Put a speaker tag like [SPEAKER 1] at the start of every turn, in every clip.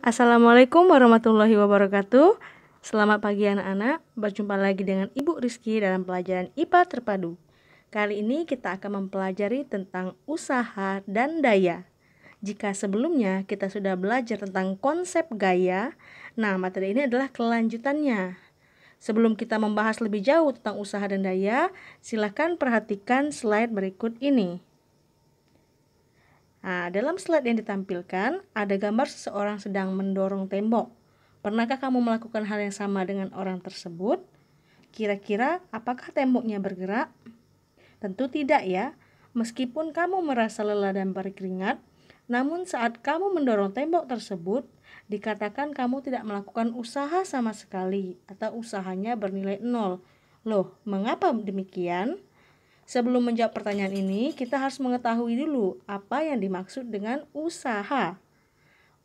[SPEAKER 1] Assalamualaikum warahmatullahi wabarakatuh. Selamat pagi anak-anak, berjumpa lagi dengan Ibu Rizky dalam pelajaran IPA Terpadu. Kali ini kita akan mempelajari tentang usaha dan daya. Jika sebelumnya kita sudah belajar tentang konsep gaya, nah materi ini adalah kelanjutannya. Sebelum kita membahas lebih jauh tentang usaha dan daya, silakan perhatikan slide berikut ini. Nah, dalam slide yang ditampilkan, ada gambar seseorang sedang mendorong tembok. Pernahkah kamu melakukan hal yang sama dengan orang tersebut? Kira-kira apakah temboknya bergerak? Tentu tidak ya. Meskipun kamu merasa lelah dan berkeringat, namun saat kamu mendorong tembok tersebut, dikatakan kamu tidak melakukan usaha sama sekali atau usahanya bernilai 0. Loh, mengapa demikian? Sebelum menjawab pertanyaan ini, kita harus mengetahui dulu apa yang dimaksud dengan usaha.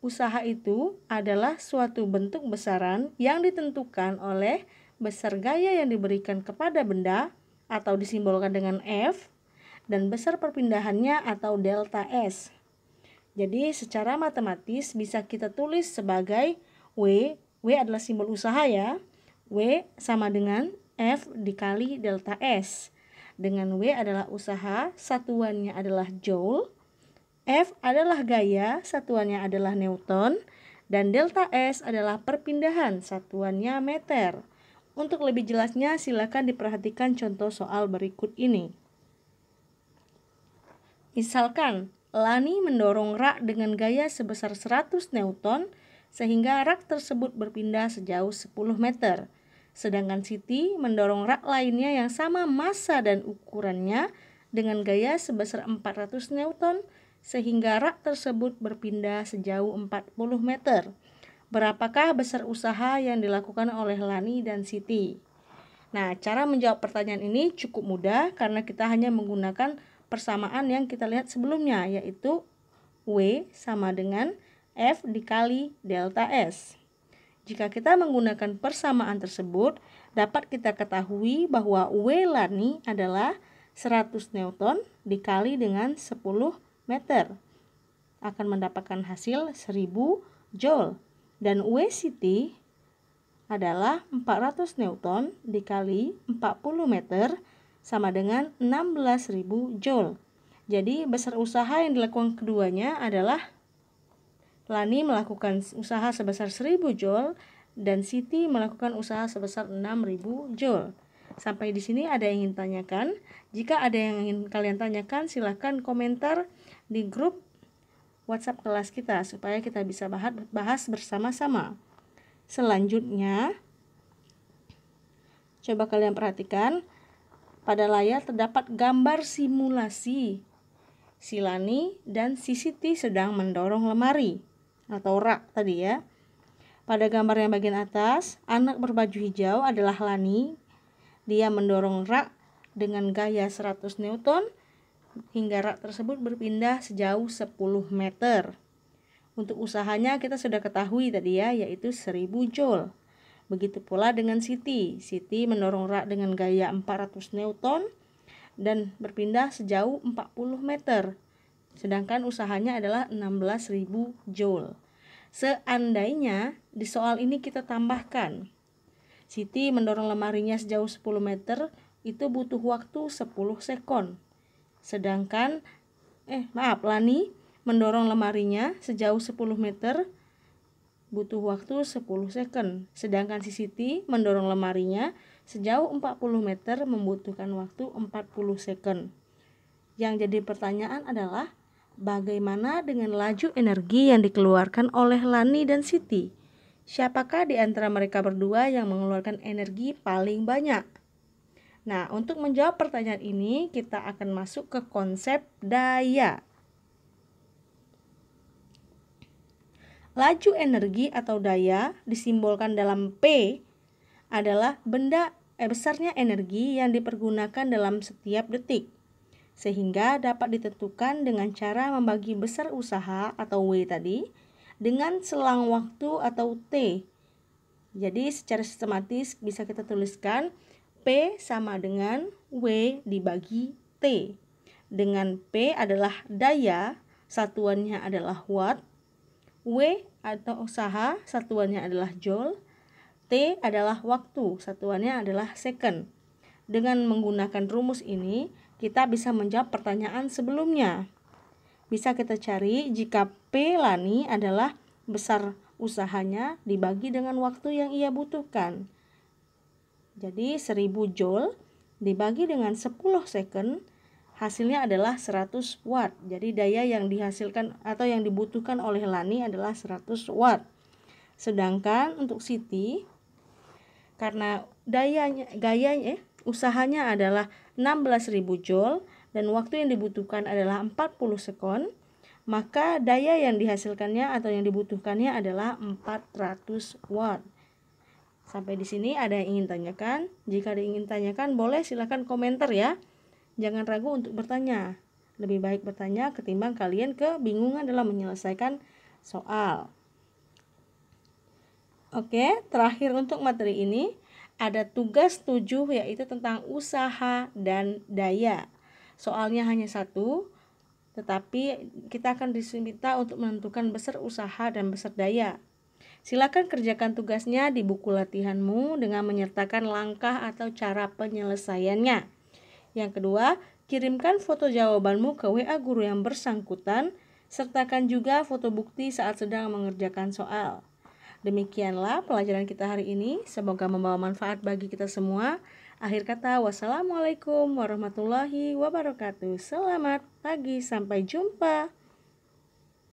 [SPEAKER 1] Usaha itu adalah suatu bentuk besaran yang ditentukan oleh besar gaya yang diberikan kepada benda atau disimbolkan dengan F dan besar perpindahannya atau delta S. Jadi secara matematis bisa kita tulis sebagai W adalah simbol usaha ya. W sama dengan F dikali delta S. Dengan W adalah usaha, satuannya adalah joule. F adalah gaya, satuannya adalah newton. Dan delta S adalah perpindahan, satuannya meter. Untuk lebih jelasnya, silakan diperhatikan contoh soal berikut ini. Misalkan, Lani mendorong rak dengan gaya sebesar 100 newton, sehingga rak tersebut berpindah sejauh 10 meter. Sedangkan Siti mendorong rak lainnya yang sama massa dan ukurannya dengan gaya sebesar 400 newton sehingga rak tersebut berpindah sejauh 40 meter. Berapakah besar usaha yang dilakukan oleh Lani dan Siti? Nah, cara menjawab pertanyaan ini cukup mudah karena kita hanya menggunakan persamaan yang kita lihat sebelumnya, yaitu W sama dengan F dikali delta S. Jika kita menggunakan persamaan tersebut, dapat kita ketahui bahwa W Lani adalah 100 newton dikali dengan 10 meter. Akan mendapatkan hasil 1000 joule. Dan W Siti adalah 400 newton dikali 40 meter sama dengan 16.000 joule. Jadi besar usaha yang dilakukan keduanya adalah Lani melakukan usaha sebesar 1000 joule dan Siti melakukan usaha sebesar 6000 joule. Sampai di sini ada yang ingin tanyakan? Jika ada yang ingin kalian tanyakan, silahkan komentar di grup WhatsApp kelas kita supaya kita bisa bahas bersama-sama. Selanjutnya, coba kalian perhatikan pada layar terdapat gambar simulasi. Si Lani dan si Siti sedang mendorong lemari atau rak tadi ya. Pada gambar yang bagian atas, anak berbaju hijau adalah Lani. Dia mendorong rak dengan gaya 100 newton hingga rak tersebut berpindah sejauh 10 meter. Untuk usahanya kita sudah ketahui tadi ya, yaitu 1000 joule. Begitu pula dengan Siti. Siti mendorong rak dengan gaya 400 newton dan berpindah sejauh 40 meter. Sedangkan usahanya adalah 16.000 joule. Seandainya di soal ini kita tambahkan Siti mendorong lemarinya sejauh 10 meter, itu butuh waktu 10 sekon. Sedangkan Lani mendorong lemarinya sejauh 10 meter butuh waktu 10 sekon. Sedangkan si Siti mendorong lemarinya sejauh 40 meter membutuhkan waktu 40 sekon. Yang jadi pertanyaan adalah bagaimana dengan laju energi yang dikeluarkan oleh Lani dan Siti? Siapakah di antara mereka berdua yang mengeluarkan energi paling banyak? Nah, untuk menjawab pertanyaan ini, kita akan masuk ke konsep daya. Laju energi atau daya disimbolkan dalam P adalah besarnya energi yang dipergunakan dalam setiap detik. Sehingga dapat ditentukan dengan cara membagi besar usaha atau W tadi dengan selang waktu atau T. Jadi secara sistematis bisa kita tuliskan P sama dengan W dibagi T. Dengan P adalah daya, satuannya adalah watt. W atau usaha, satuannya adalah joule. T adalah waktu, satuannya adalah second. Dengan menggunakan rumus ini, kita bisa menjawab pertanyaan sebelumnya. Bisa kita cari jika P Lani adalah besar usahanya dibagi dengan waktu yang ia butuhkan. Jadi 1000 joule dibagi dengan 10 second, hasilnya adalah 100 watt. Jadi daya yang dihasilkan atau yang dibutuhkan oleh Lani adalah 100 watt. Sedangkan untuk Siti, karena usahanya adalah 16.000 joule dan waktu yang dibutuhkan adalah 40 sekon, maka daya yang dihasilkannya atau yang dibutuhkannya adalah 400 watt. Sampai di sini ada yang ingin tanyakan? Jika ada yang ingin tanyakan, boleh silakan komentar ya. Jangan ragu untuk bertanya. Lebih baik bertanya ketimbang kalian kebingungan dalam menyelesaikan soal. Oke, terakhir untuk materi ini ada tugas 7 yaitu tentang usaha dan daya. Soalnya hanya satu, tetapi kita akan diminta untuk menentukan besar usaha dan besar daya. Silakan kerjakan tugasnya di buku latihanmu dengan menyertakan langkah atau cara penyelesaiannya. Yang kedua, kirimkan foto jawabanmu ke WA guru yang bersangkutan, sertakan juga foto bukti saat sedang mengerjakan soal. Demikianlah pelajaran kita hari ini, semoga membawa manfaat bagi kita semua. Akhir kata, wassalamualaikum warahmatullahi wabarakatuh. Selamat pagi, sampai jumpa.